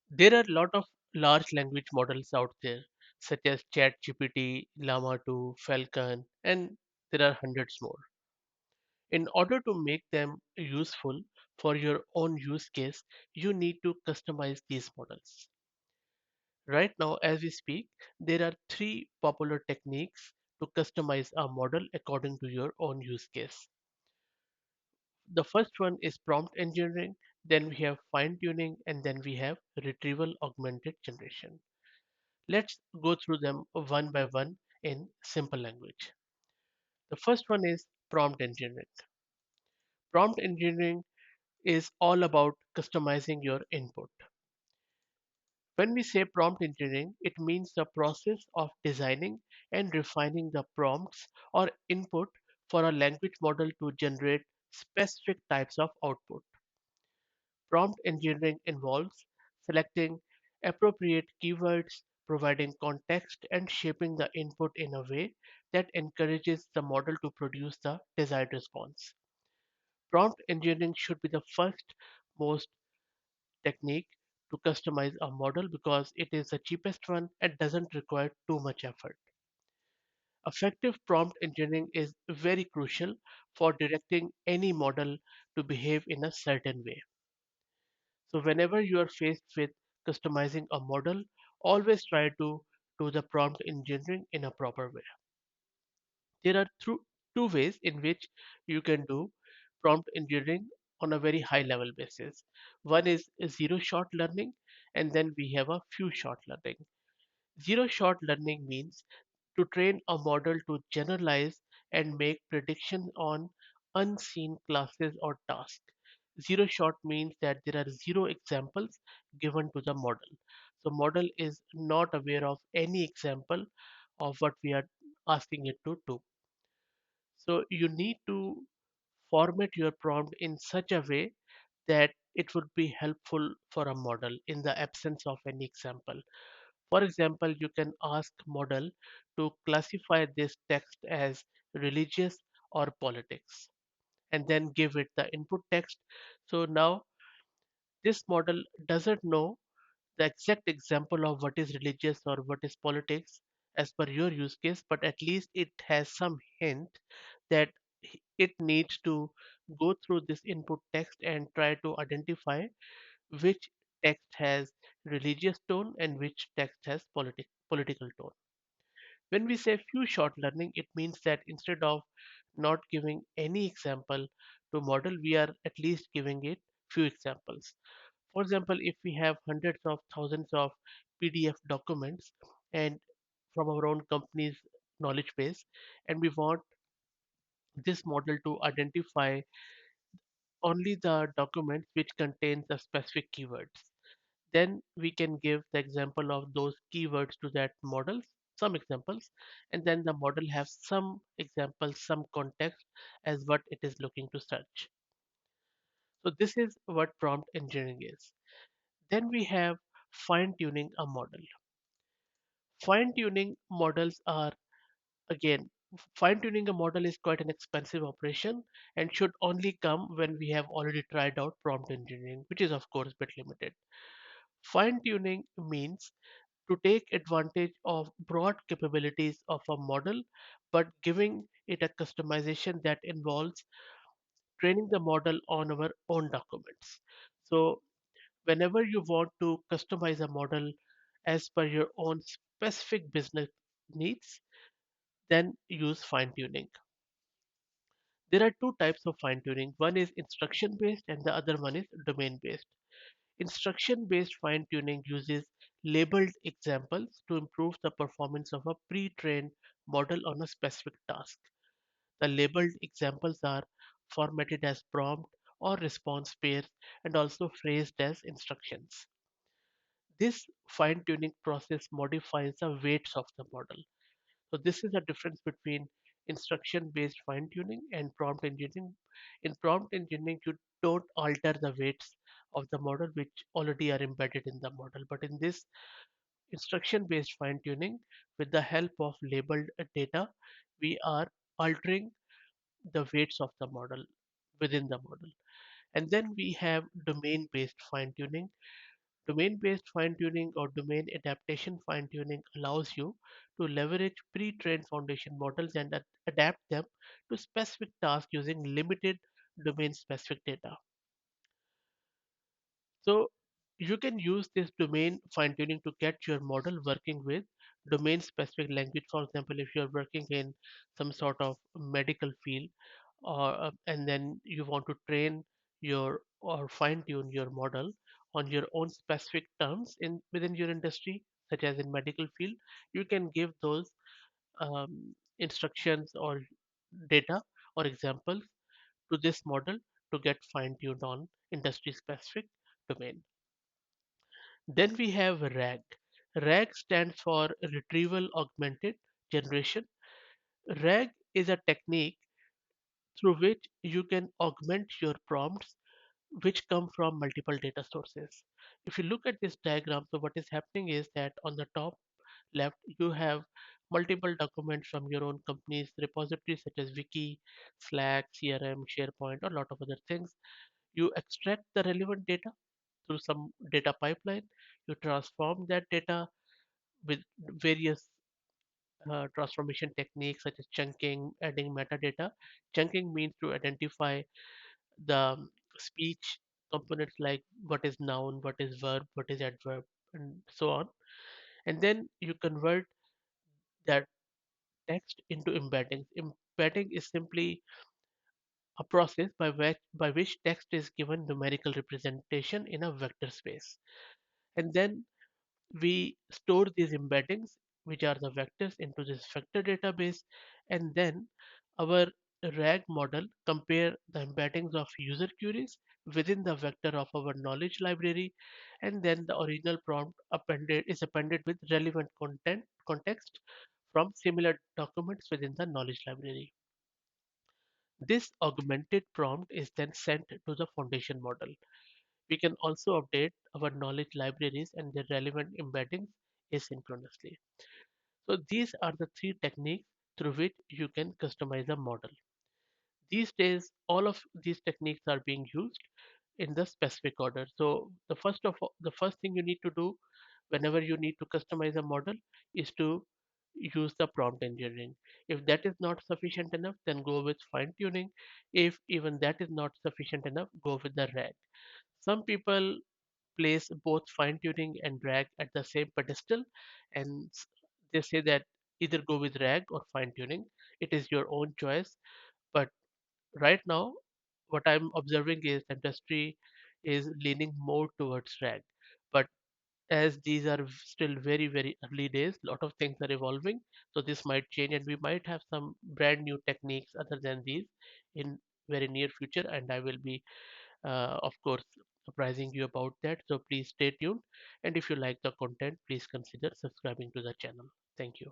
There are a lot of large language models out there, such as ChatGPT, Llama 2, Falcon, and there are hundreds more. In order to make them useful for your own use case, you need to customize these models. Right now, as we speak, there are three popular techniques to customize a model according to your own use case. The first one is prompt engineering, then we have fine tuning, and then we have retrieval augmented generation. Let's go through them one by one in simple language. The first one is prompt engineering. Prompt engineering is all about customizing your input. When we say prompt engineering, it means the process of designing and refining the prompts or input for a language model to generate specific types of output. Prompt engineering involves selecting appropriate keywords, providing context, and shaping the input in a way that encourages the model to produce the desired response. Prompt engineering should be the first most technique to customize a model because it is the cheapest one and doesn't require too much effort. Effective prompt engineering is very crucial for directing any model to behave in a certain way. So whenever you are faced with customizing a model, always try to do the prompt engineering in a proper way. There are two ways in which you can do prompt engineering on a very high level basis. One is zero shot learning, and then we have a few shot learning. Zero shot learning means to train a model to generalize and make predictions on unseen classes or tasks. Zero shot means that there are zero examples given to the model. So model is not aware of any example of what we are asking it to do. So you need to format your prompt in such a way that it would be helpful for a model in the absence of any example. For example, you can ask model to classify this text as religious or politics and then give it the input text. So now this model doesn't know the exact example of what is religious or what is politics as per your use case, but at least it has some hint that it needs to go through this input text and try to identify which text has religious tone and which text has political tone. When we say few shot learning, it means that instead of not giving any example to model, we are at least giving it few examples. For example, if we have hundreds of thousands of PDF documents and from our own company's knowledge base, and we want this model to identify only the documents which contains the specific keywords, then we can give the example of those keywords to that model, some examples, and then the model has some examples, some context as what it is looking to search. So this is what prompt engineering is. Then we have fine tuning a model. Fine tuning models are, again, fine tuning a model is quite an expensive operation and should only come when we have already tried out prompt engineering, which is of course a bit limited. Fine tuning means to take advantage of broad capabilities of a model, but giving it a customization that involves training the model on our own documents. So, whenever you want to customize a model as per your own specific business needs, then use fine tuning. There are two types of fine tuning. One is instruction based, and the other one is domain based. Instruction based fine tuning uses labeled examples to improve the performance of a pre trained model on a specific task. The labeled examples are formatted as prompt or response pairs and also phrased as instructions. This fine tuning process modifies the weights of the model. So, this is the difference between instruction based fine tuning and prompt engineering. In prompt engineering, you don't alter the weights of the model which already are embedded in the model. But in this instruction based fine tuning, with the help of labeled data, we are altering the weights of the model within the model. And then we have domain based fine tuning. Domain-based fine-tuning or domain adaptation fine-tuning allows you to leverage pre-trained foundation models and adapt them to specific tasks using limited domain-specific data. So you can use this domain fine-tuning to get your model working with domain-specific language. For example, if you're working in some sort of medical field, or and then you want to train your or fine-tune your model on your own specific terms in within your industry, such as in medical field, you can give those instructions or data or examples to this model to get fine-tuned on industry-specific domain. Then we have RAG. RAG stands for Retrieval Augmented Generation. RAG is a technique through which you can augment your prompts which come from multiple data sources. If you look at this diagram, so what is happening is that on the top left, you have multiple documents from your own company's repositories such as Wiki, Slack, CRM, SharePoint, or a lot of other things. You extract the relevant data through some data pipeline. You transform that data with various transformation techniques such as chunking, adding metadata. Chunking means to identify the speech components like what is noun, what is verb, what is adverb, and so on. And then you convert that text into embeddings. Embedding is simply a process by which text is given numerical representation in a vector space. And then we store these embeddings, which are the vectors, into this vector database, and then our RAG model compare the embeddings of user queries within the vector of our knowledge library, and then the original prompt appended with relevant context from similar documents within the knowledge library. This augmented prompt is then sent to the foundation model. We can also update our knowledge libraries and their relevant embeddings asynchronously. So these are the three techniques through which you can customize a model. These days, all of these techniques are being used in the specific order. So the first thing you need to do whenever you need to customize a model is to use the prompt engineering. If that is not sufficient enough, then go with fine tuning. If even that is not sufficient enough, go with the RAG. Some people place both fine tuning and RAG at the same pedestal, and they say that either go with RAG or fine tuning. It is your own choice. But right now, what I'm observing is the industry is leaning more towards RAG. But as these are still very, very early days, a lot of things are evolving. So this might change, and we might have some brand new techniques other than these in very near future. And I will be of course, apprising you about that. So please stay tuned. And if you like the content, please consider subscribing to the channel. Thank you.